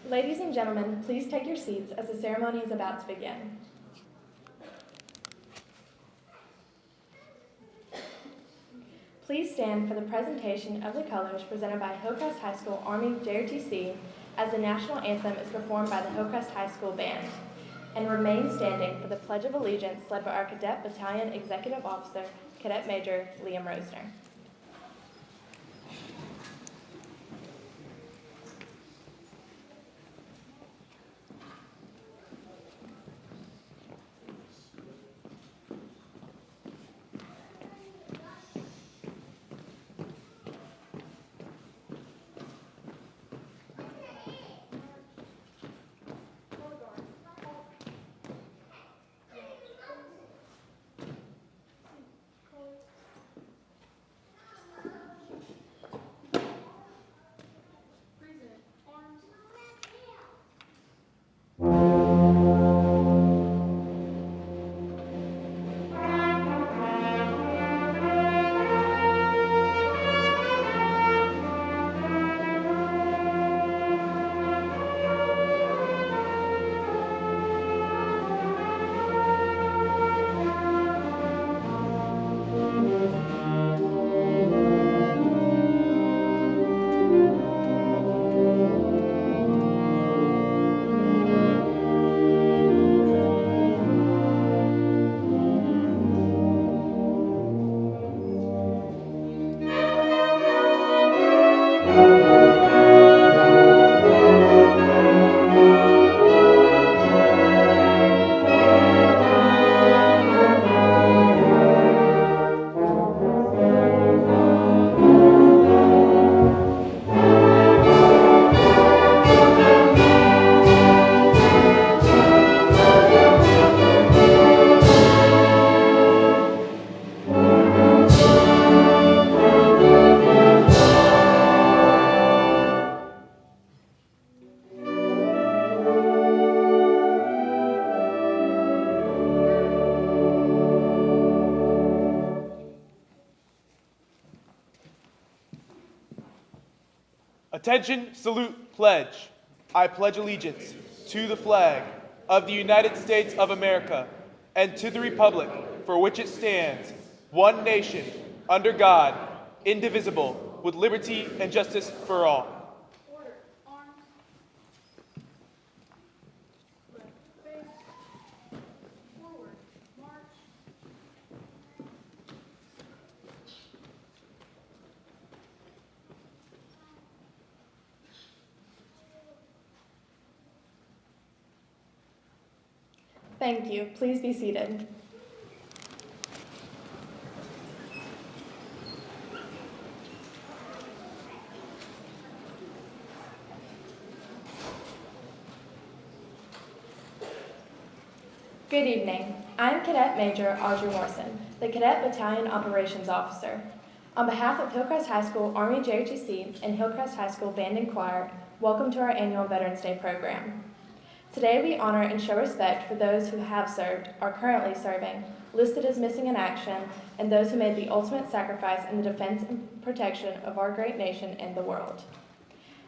Ladies and gentlemen, please take your seats as the ceremony is about to begin. Please stand for the presentation of the colors presented by Hillcrest High School Army JRTC as the national anthem is performed by the Hillcrest High School Band. And remain standing for the Pledge of Allegiance led by our Cadet Battalion Executive Officer, Cadet Major Liam Rosner. Attention, salute, pledge. I pledge allegiance to the flag of the United States of America and to the republic for which it stands, one nation, under God, indivisible, with liberty and justice for all. Order. Arms. Left face. Forward. March. Thank you. Please be seated. Good evening. I am Cadet Major Audrey Morrison, the Cadet Battalion Operations Officer. On behalf of Hillcrest High School Army JRTC and Hillcrest High School Band and Choir, welcome to our annual Veterans Day program. Today we honor and show respect for those who have served, are currently serving, listed as missing in action, and those who made the ultimate sacrifice in the defense and protection of our great nation and the world.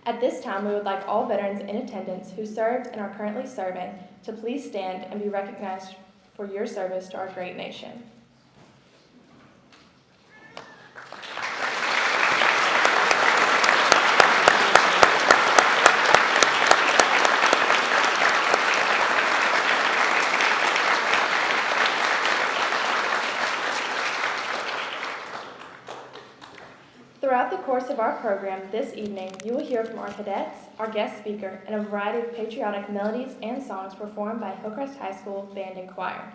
At this time, we would like all veterans in attendance who served and are currently serving to please stand and be recognized for your service to our great nation. Throughout the course of our program this evening, you will hear from our cadets, our guest speaker, and a variety of patriotic melodies and songs performed by Hillcrest High School Band and Choir.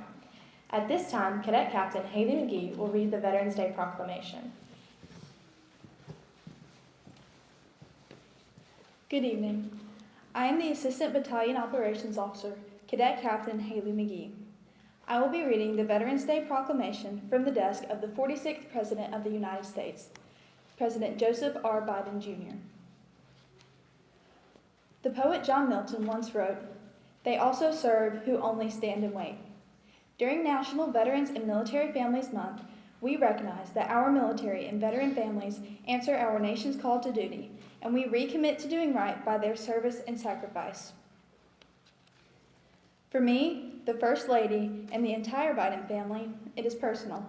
At this time, Cadet Captain Haley McGee will read the Veterans Day Proclamation. Good evening. I am the Assistant Battalion Operations Officer, Cadet Captain Haley McGee. I will be reading the Veterans Day Proclamation from the desk of the 46th President of the United States, President Joseph R. Biden, Jr. The poet John Milton once wrote, "They also serve who only stand and wait." During National Veterans and Military Families Month, we recognize that our military and veteran families answer our nation's call to duty, and we recommit to doing right by their service and sacrifice. For me, the First Lady, and the entire Biden family, it is personal.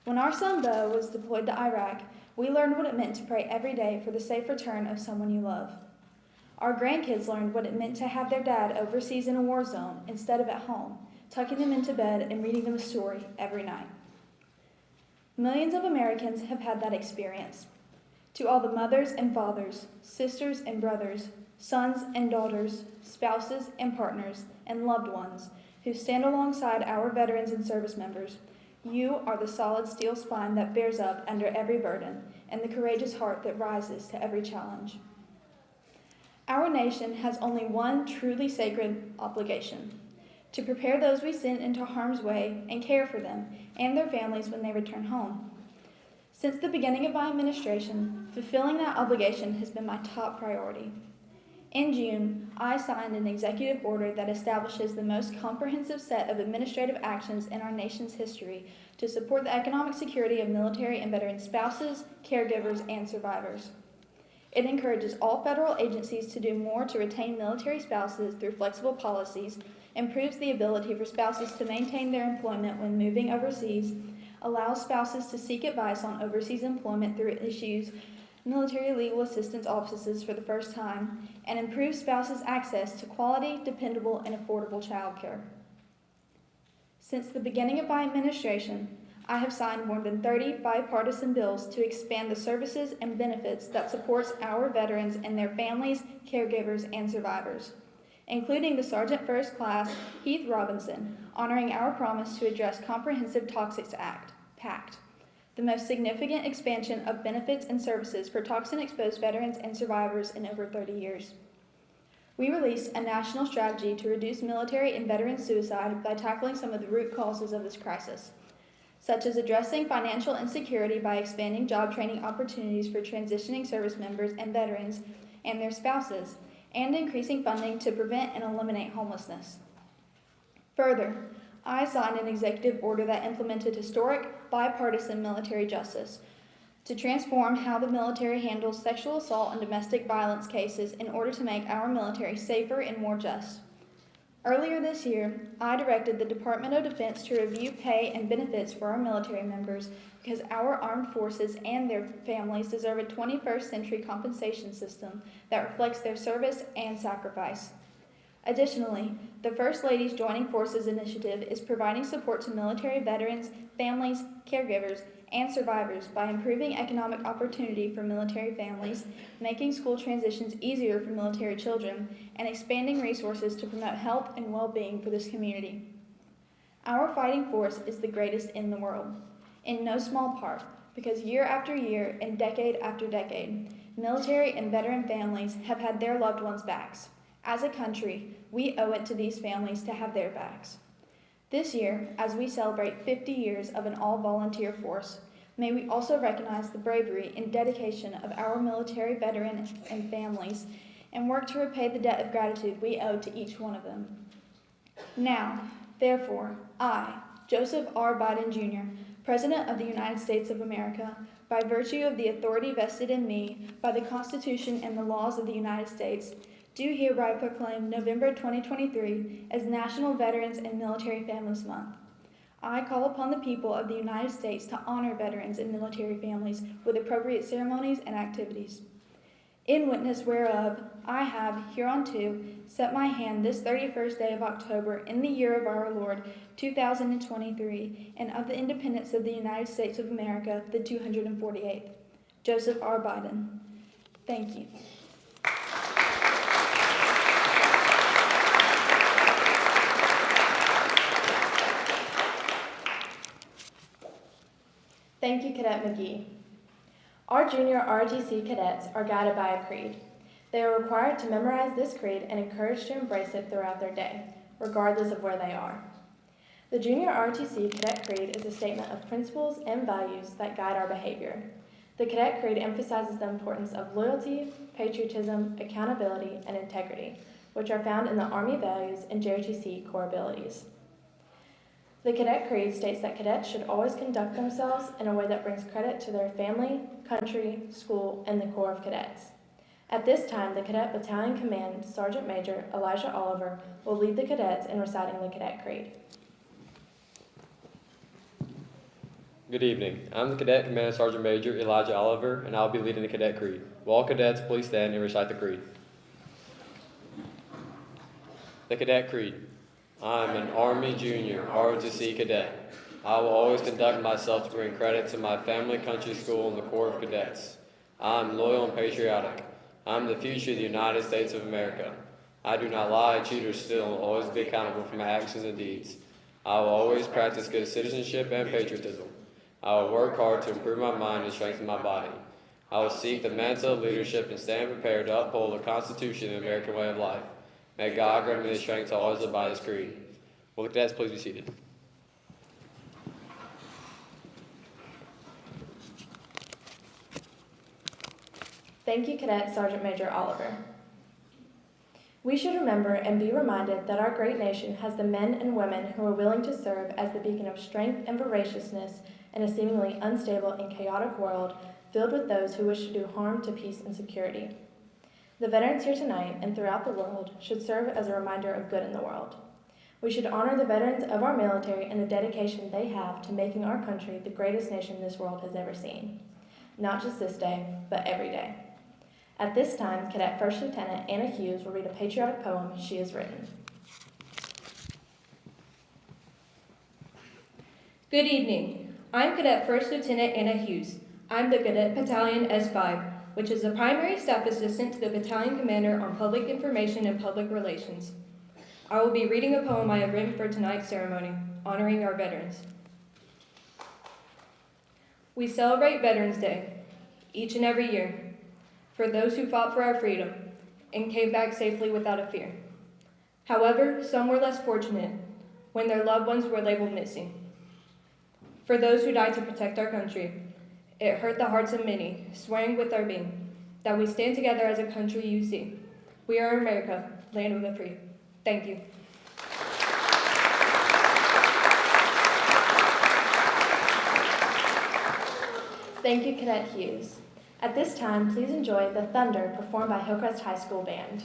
When our son Bo was deployed to Iraq, we learned what it meant to pray every day for the safe return of someone you love. Our grandkids learned what it meant to have their dad overseas in a war zone instead of at home, tucking them into bed and reading them a story every night. Millions of Americans have had that experience. To all the mothers and fathers, sisters and brothers, sons and daughters, spouses and partners, and loved ones who stand alongside our veterans and service members, you are the solid steel spine that bears up under every burden and the courageous heart that rises to every challenge. Our nation has only one truly sacred obligation: to prepare those we send into harm's way and care for them and their families when they return home. Since the beginning of my administration, fulfilling that obligation has been my top priority. In June, I signed an executive order that establishes the most comprehensive set of administrative actions in our nation's history to support the economic security of military and veteran spouses, caregivers, and survivors. It encourages all federal agencies to do more to retain military spouses through flexible policies, improves the ability for spouses to maintain their employment when moving overseas, allows spouses to seek advice on overseas employment through issues military legal assistance offices for the first time, and improves spouses' access to quality, dependable, and affordable childcare. Since the beginning of my administration, I have signed more than 30 bipartisan bills to expand the services and benefits that supports our veterans and their families, caregivers, and survivors, including the Sergeant First Class Heath Robinson, honoring our promise to address Comprehensive Toxics Act, PACT, the most significant expansion of benefits and services for toxin-exposed veterans and survivors in over 30 years. We released a national strategy to reduce military and veteran suicide by tackling some of the root causes of this crisis, such as addressing financial insecurity by expanding job training opportunities for transitioning service members and veterans and their spouses, and increasing funding to prevent and eliminate homelessness. Further, I signed an executive order that implemented historic bipartisan military justice to transform how the military handles sexual assault and domestic violence cases in order to make our military safer and more just. Earlier this year, I directed the Department of Defense to review pay and benefits for our military members because our armed forces and their families deserve a 21st century compensation system that reflects their service and sacrifice. Additionally, the First Lady's Joining Forces initiative is providing support to military veterans, families, caregivers, and survivors by improving economic opportunity for military families, making school transitions easier for military children, and expanding resources to promote health and well-being for this community. Our fighting force is the greatest in the world, in no small part, because year after year and decade after decade, military and veteran families have had their loved ones' backs. As a country, we owe it to these families to have their backs. This year, as we celebrate 50 years of an all-volunteer force, may we also recognize the bravery and dedication of our military veterans and families and work to repay the debt of gratitude we owe to each one of them. Now, therefore, I, Joseph R. Biden, Jr., President of the United States of America, by virtue of the authority vested in me by the Constitution and the laws of the United States, do hereby proclaim November 2023 as National Veterans and Military Families Month. I call upon the people of the United States to honor veterans and military families with appropriate ceremonies and activities. In witness whereof, I have hereunto set my hand this 31st day of October in the year of our Lord 2023, and of the independence of the United States of America, the 248th. Joseph R. Biden. Thank you. Thank you, Cadet McGee. Our junior ROTC cadets are guided by a creed. They are required to memorize this creed and encouraged to embrace it throughout their day, regardless of where they are. The Junior ROTC Cadet Creed is a statement of principles and values that guide our behavior. The Cadet Creed emphasizes the importance of loyalty, patriotism, accountability, and integrity, which are found in the Army values and JOTC core abilities. The Cadet Creed states that cadets should always conduct themselves in a way that brings credit to their family, country, school, and the Corps of Cadets. At this time, the Cadet Battalion Command Sergeant Major Elijah Oliver will lead the cadets in reciting the Cadet Creed. Good evening. I'm the Cadet Command Sergeant Major Elijah Oliver, and I'll be leading the Cadet Creed. Will all cadets please stand and recite the Creed? The Cadet Creed. I'm an Army Junior ROTC Cadet. I will always conduct myself to bring credit to my family, country, school, and the Corps of Cadets. I'm loyal and patriotic. I'm the future of the United States of America. I do not lie, cheat, or steal, and will always be accountable for my actions and deeds. I will always practice good citizenship and patriotism. I will work hard to improve my mind and strengthen my body. I will seek the mantle of leadership and stand prepared to uphold the Constitution and American way of life. May God grant me the strength to always live by this creed. Will the cadets please be seated? Thank you, Cadet Sergeant Major Oliver. We should remember and be reminded that our great nation has the men and women who are willing to serve as the beacon of strength and voraciousness in a seemingly unstable and chaotic world filled with those who wish to do harm to peace and security. The veterans here tonight and throughout the world should serve as a reminder of good in the world. We should honor the veterans of our military and the dedication they have to making our country the greatest nation this world has ever seen. Not just this day, but every day. At this time, Cadet First Lieutenant Anna Hughes will read a patriotic poem she has written. Good evening. I'm Cadet First Lieutenant Anna Hughes. I'm the Cadet Battalion S5, which is the primary staff assistant to the Battalion Commander on Public Information and Public Relations. I will be reading a poem I have written for tonight's ceremony, honoring our veterans. We celebrate Veterans Day each and every year for those who fought for our freedom and came back safely without a fear. However, some were less fortunate when their loved ones were labeled missing. For those who died to protect our country, it hurt the hearts of many, swearing with our being that we stand together as a country you see. We are America, land of the free. Thank you. Thank you, Cadet Hughes. At this time, please enjoy The Thunder performed by Hillcrest High School Band.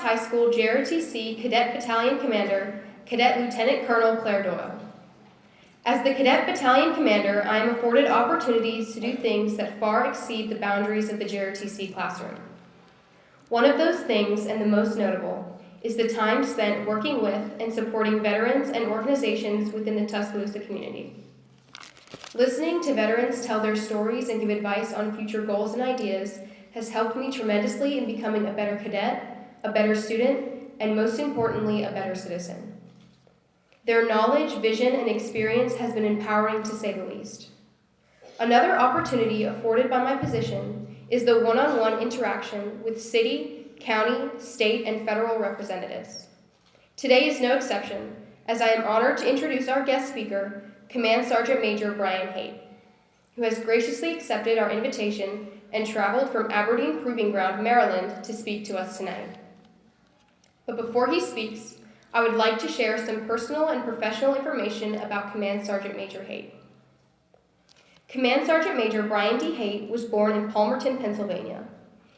High School JROTC Cadet Battalion Commander, Cadet Lieutenant Colonel Claire Doyle. As the Cadet Battalion Commander, I am afforded opportunities to do things that far exceed the boundaries of the JROTC classroom. One of those things, and the most notable, is the time spent working with and supporting veterans and organizations within the Tuscaloosa community. Listening to veterans tell their stories and give advice on future goals and ideas has helped me tremendously in becoming a better cadet, a better student, and most importantly, a better citizen. Their knowledge, vision, and experience has been empowering to say the least. Another opportunity afforded by my position is the one-on-one interaction with city, county, state, and federal representatives. Today is no exception, as I am honored to introduce our guest speaker, Command Sergeant Major Brian Haight, who has graciously accepted our invitation and traveled from Aberdeen Proving Ground, Maryland, to speak to us tonight. But before he speaks, I would like to share some personal and professional information about Command Sergeant Major Haight. Command Sergeant Major Brian D. Haight was born in Palmerton, Pennsylvania.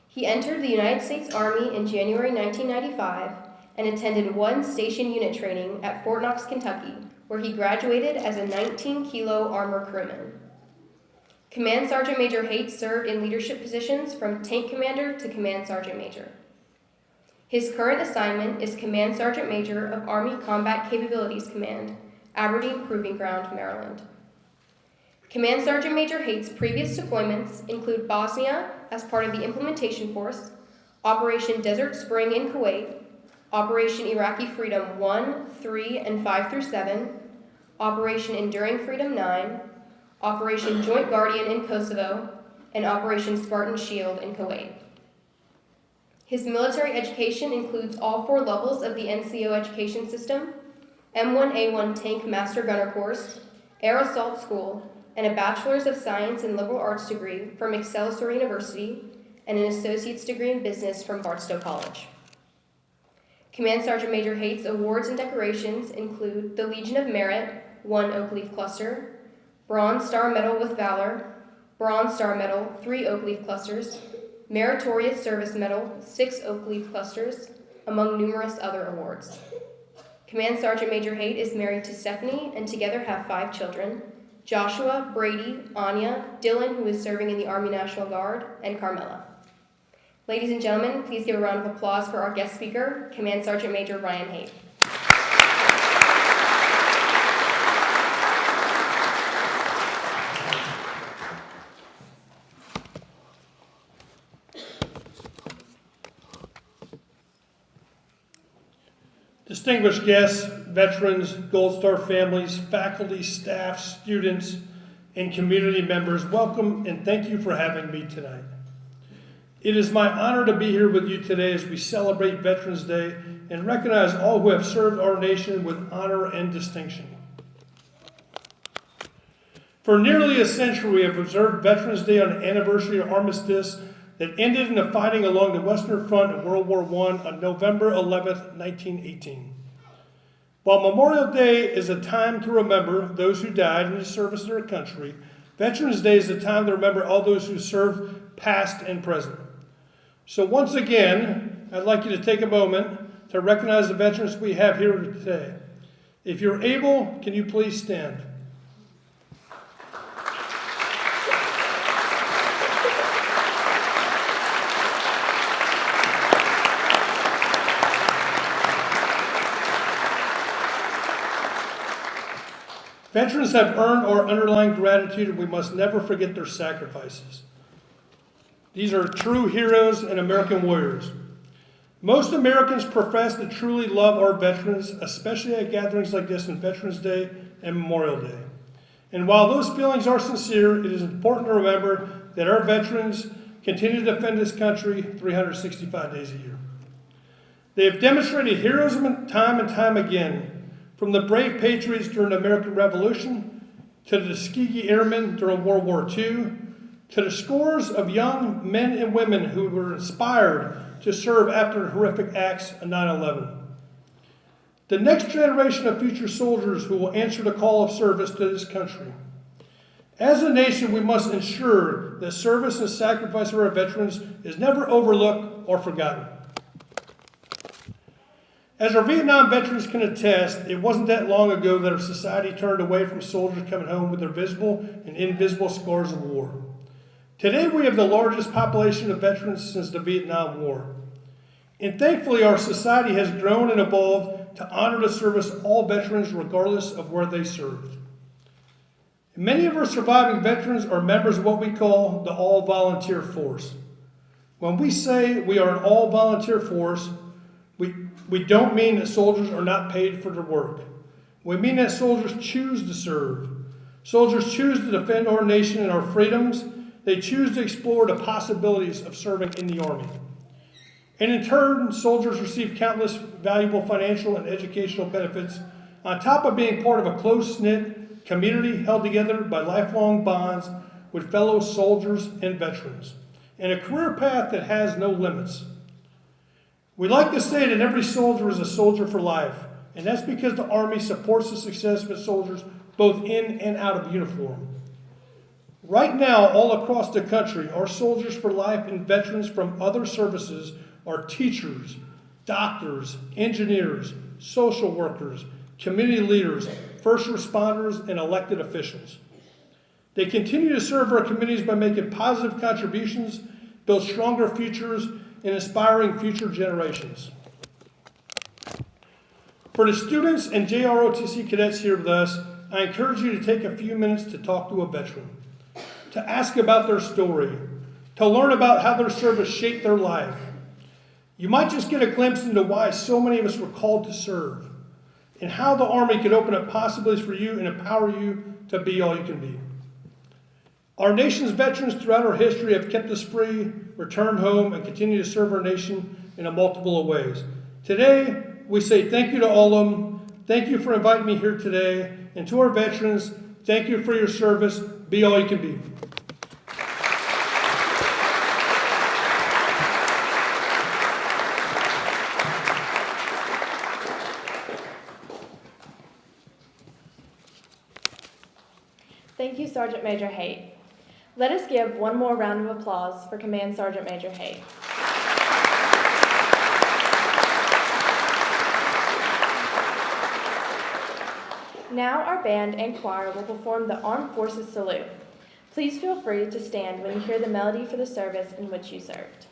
He entered the United States Army in January 1995 and attended one station unit training at Fort Knox, Kentucky, where he graduated as a 19-kilo armor crewman. Command Sergeant Major Haight served in leadership positions from Tank Commander to Command Sergeant Major. His current assignment is Command Sergeant Major of Army Combat Capabilities Command, Aberdeen Proving Ground, Maryland. Command Sergeant Major Haight's previous deployments include Bosnia as part of the Implementation Force, Operation Desert Spring in Kuwait, Operation Iraqi Freedom 1, 3, and 5 through 7, Operation Enduring Freedom 9, Operation Joint Guardian in Kosovo, and Operation Spartan Shield in Kuwait. His military education includes all 4 levels of the NCO education system, M1A1 Tank Master Gunner course, Air Assault School, and a Bachelor's of Science in Liberal Arts degree from Excelsior University, and an Associate's degree in Business from Barstow College. Command Sergeant Major Haight's awards and decorations include the Legion of Merit, 1 Oak Leaf Cluster, Bronze Star Medal with Valor, Bronze Star Medal, 3 Oak Leaf Clusters, Meritorious Service Medal, 6 Oak Leaf Clusters, among numerous other awards. Command Sergeant Major Haight is married to Stephanie and together have 5 children: Joshua, Brady, Anya, Dylan, who is serving in the Army National Guard, and Carmela. Ladies and gentlemen, please give a round of applause for our guest speaker, Command Sergeant Major Brian Haight. Distinguished guests, veterans, Gold Star families, faculty, staff, students, and community members, welcome and thank you for having me tonight. It is my honor to be here with you today as we celebrate Veterans Day and recognize all who have served our nation with honor and distinction. For nearly a century, we have observed Veterans Day on the anniversary of armistice that ended in the fighting along the Western Front in World War I on November 11, 1918. While Memorial Day is a time to remember those who died in the service of their country, Veterans Day is a time to remember all those who served past and present. So once again, I'd like you to take a moment to recognize the veterans we have here today. If you're able, can you please stand? Veterans have earned our underlying gratitude, and we must never forget their sacrifices. These are true heroes and American warriors. Most Americans profess to truly love our veterans, especially at gatherings like this on Veterans Day and Memorial Day. And while those feelings are sincere, it is important to remember that our veterans continue to defend this country 365 days a year. They have demonstrated heroism time and time again, from the brave patriots during the American Revolution, to the Tuskegee Airmen during World War II, to the scores of young men and women who were inspired to serve after the horrific acts of 9/11. The next generation of future soldiers who will answer the call of service to this country. As a nation, we must ensure that service and sacrifice of our veterans is never overlooked or forgotten. As our Vietnam veterans can attest, it wasn't that long ago that our society turned away from soldiers coming home with their visible and invisible scars of war. Today we have the largest population of veterans since the Vietnam War. And thankfully our society has grown and evolved to honor the service of all veterans regardless of where they served. Many of our surviving veterans are members of what we call the all-volunteer force. When we say we are an all-volunteer force, we don't mean that soldiers are not paid for their work. We mean that soldiers choose to serve. Soldiers choose to defend our nation and our freedoms. They choose to explore the possibilities of serving in the Army. And in turn, soldiers receive countless valuable financial and educational benefits on top of being part of a close-knit community held together by lifelong bonds with fellow soldiers and veterans, and a career path that has no limits. We like to say that every soldier is a soldier for life, and that's because the Army supports the success of its soldiers both in and out of uniform. Right now, all across the country, our soldiers for life and veterans from other services are teachers, doctors, engineers, social workers, community leaders, first responders, and elected officials. They continue to serve our communities by making positive contributions, build stronger futures, and inspiring future generations. For the students and JROTC cadets here with us, I encourage you to take a few minutes to talk to a veteran, to ask about their story, to learn about how their service shaped their life. You might just get a glimpse into why so many of us were called to serve, and how the Army could open up possibilities for you and empower you to be all you can be. Our nation's veterans throughout our history have kept us free, returned home, and continue to serve our nation in a multiple of ways. Today, we say thank you to all of them. Thank you for inviting me here today. And to our veterans, thank you for your service. Be all you can be. Thank you, Sergeant Major Haight. Let us give one more round of applause for Command Sergeant Major Haight. Now our band and choir will perform the Armed Forces Salute. Please feel free to stand when you hear the melody for the service in which you served.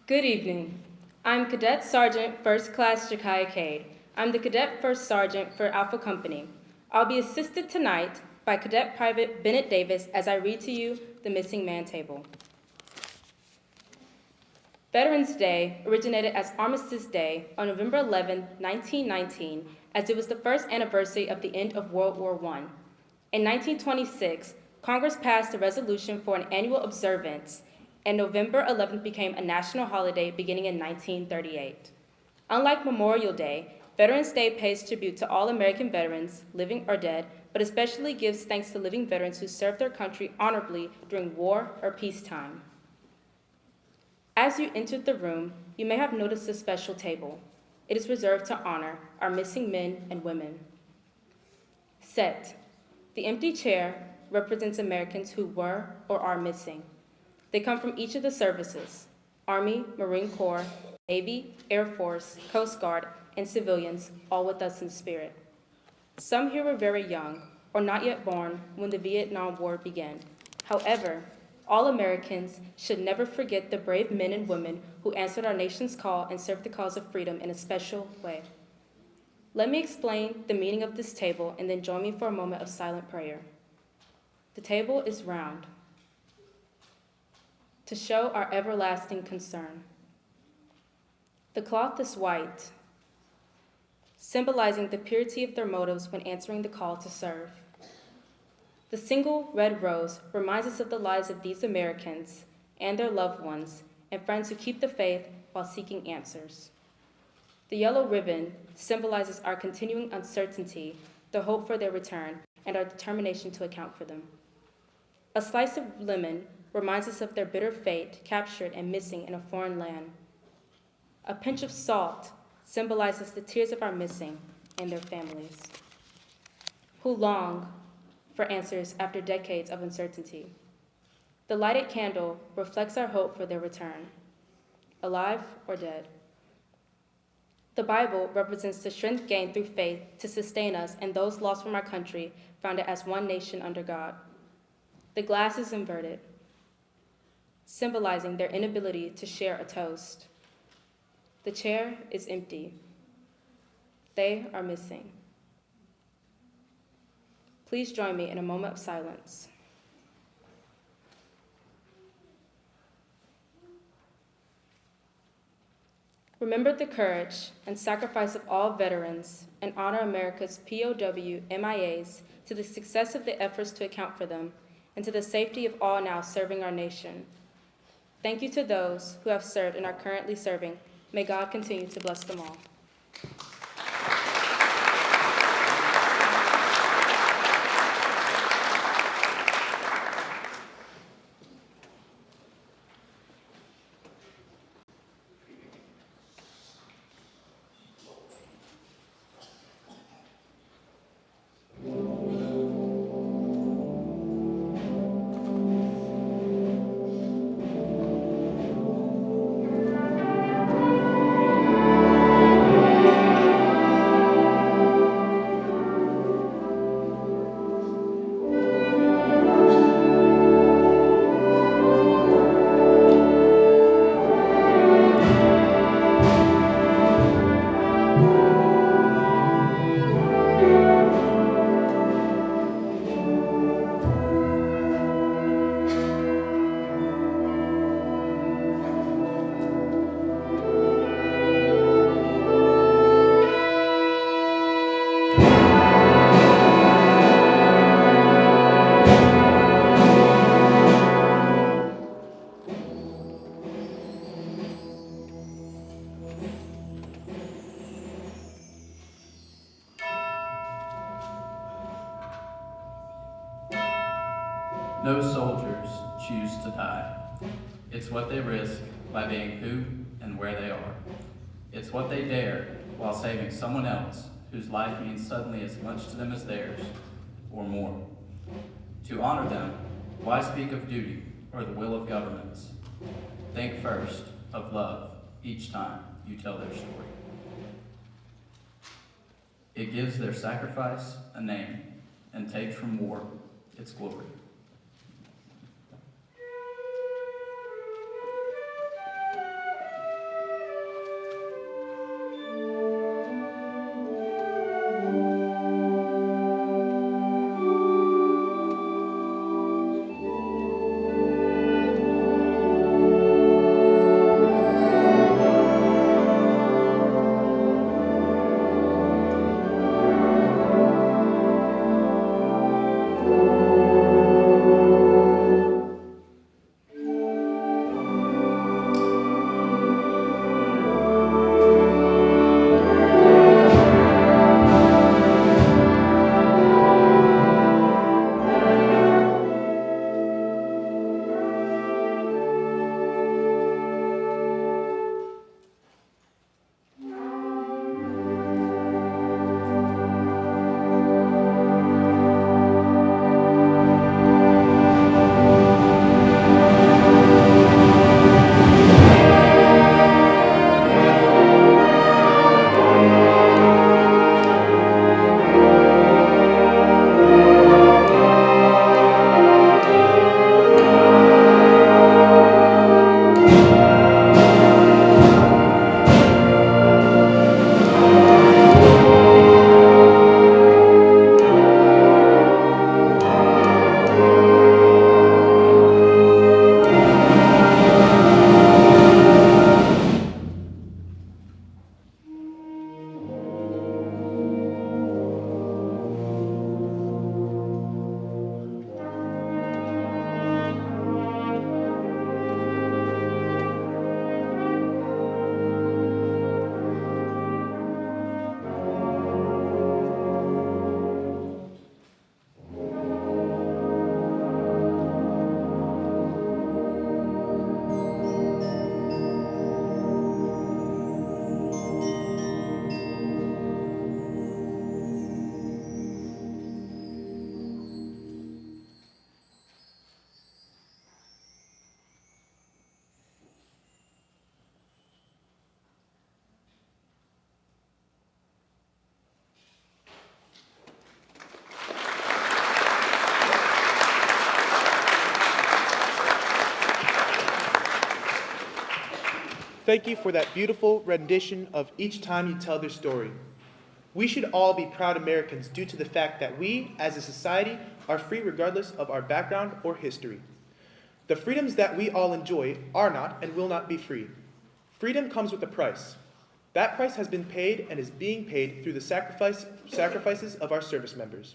Good evening. I'm Cadet Sergeant First Class Ja'Kiah Cade. I'm the Cadet First Sergeant for Alpha Company. I'll be assisted tonight by Cadet Private Bennett Davis as I read to you the missing man table. Veterans Day originated as Armistice Day on November 11, 1919, as it was the first anniversary of the end of World War I. In 1926, Congress passed a resolution for an annual observance, and November 11th became a national holiday beginning in 1938. Unlike Memorial Day, Veterans Day pays tribute to all American veterans, living or dead, but especially gives thanks to living veterans who served their country honorably during war or peacetime. As you entered the room, you may have noticed a special table. It is reserved to honor our missing men and women. Set. The empty chair represents Americans who were or are missing. They come from each of the services: Army, Marine Corps, Navy, Air Force, Coast Guard, and civilians, all with us in spirit. Some here were very young or not yet born when the Vietnam War began. However, all Americans should never forget the brave men and women who answered our nation's call and served the cause of freedom in a special way. Let me explain the meaning of this table and then join me for a moment of silent prayer. The table is round to show our everlasting concern. The cloth is white, symbolizing the purity of their motives when answering the call to serve. The single red rose reminds us of the lives of these Americans and their loved ones and friends who keep the faith while seeking answers. The yellow ribbon symbolizes our continuing uncertainty, the hope for their return, and our determination to account for them. A slice of lemon reminds us of their bitter fate, captured and missing in a foreign land. A pinch of salt symbolizes the tears of our missing and their families, who long for answers after decades of uncertainty. The lighted candle reflects our hope for their return, alive or dead. The Bible represents the strength gained through faith to sustain us and those lost from our country, founded as one nation under God. The glass is inverted, symbolizing their inability to share a toast. The chair is empty. They are missing. Please join me in a moment of silence. Remember the courage and sacrifice of all veterans and honor America's POW MIAs to the success of the efforts to account for them and to the safety of all now serving our nation. Thank you to those who have served and are currently serving. May God continue to bless them all. No soldiers choose to die. It's what they risk by being who and where they are. It's what they dare while saving someone else whose life means suddenly as much to them as theirs, or more. To honor them, why speak of duty or the will of governments? Think first of love each time you tell their story. It gives their sacrifice a name and takes from war its glory. Thank you for that beautiful rendition of Each Time You Tell Their Story. We should all be proud Americans due to the fact that we, as a society, are free regardless of our background or history. The freedoms that we all enjoy are not and will not be free. Freedom comes with a price. That price has been paid and is being paid through the sacrifices of our service members.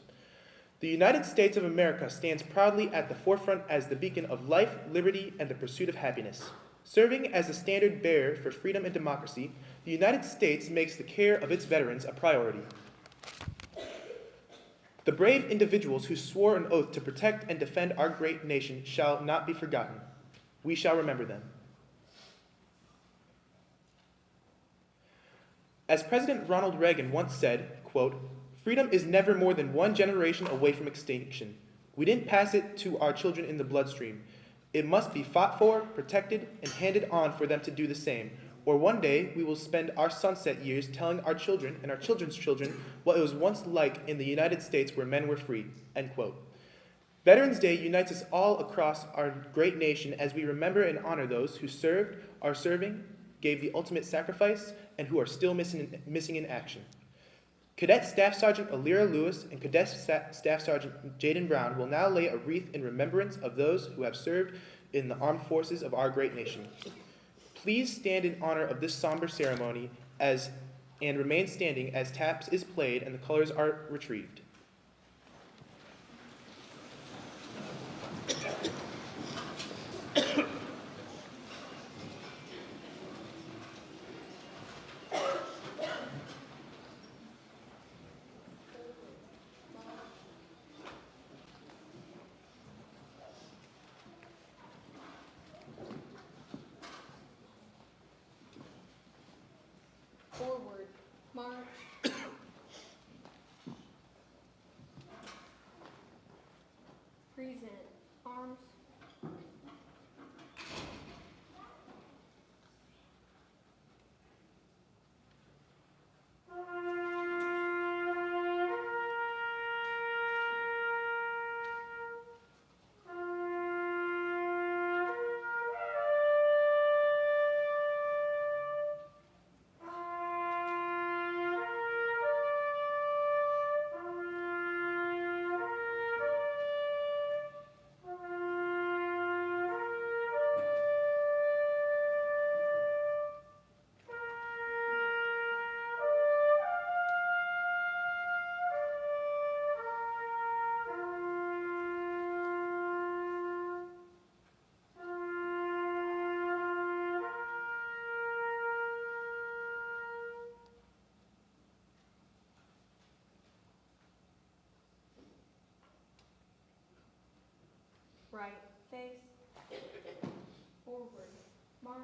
The United States of America stands proudly at the forefront as the beacon of life, liberty, and the pursuit of happiness. Serving as the standard bearer for freedom and democracy, the United States makes the care of its veterans a priority. The brave individuals who swore an oath to protect and defend our great nation shall not be forgotten. We shall remember them. As President Ronald Reagan once said, quote, "Freedom is never more than one generation away from extinction. We didn't pass it to our children in the bloodstream. It must be fought for, protected, and handed on for them to do the same, or one day we will spend our sunset years telling our children and our children's children what it was once like in the United States where men were free," end quote. Veterans Day unites us all across our great nation as we remember and honor those who served, are serving, gave the ultimate sacrifice, and who are still missing in action. Cadet Staff Sergeant Alira Lewis and Cadet Staff Sergeant Jaden Brown will now lay a wreath in remembrance of those who have served in the armed forces of our great nation. Please stand in honor of this somber ceremony and remain standing as taps is played and the colors are retrieved. Forward, march. Present, arms. Right face. Forward, march.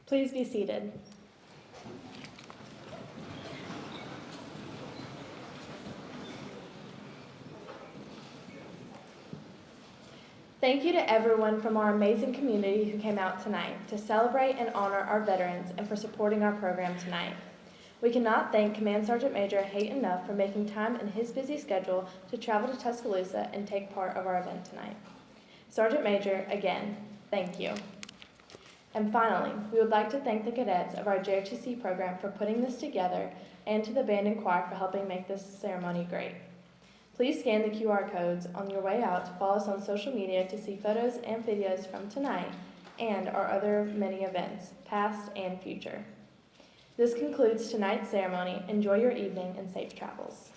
Please be seated. Thank you to everyone from our amazing community who came out tonight to celebrate and honor our veterans and for supporting our program tonight. We cannot thank Command Sergeant Major Haight enough for making time in his busy schedule to travel to Tuscaloosa and take part of our event tonight. Sergeant Major, again, thank you. And finally, we would like to thank the cadets of our JHC program for putting this together and to the band and choir for helping make this ceremony great. Please scan the QR codes on your way out to follow us on social media to see photos and videos from tonight and our other many events, past and future. This concludes tonight's ceremony. Enjoy your evening and safe travels.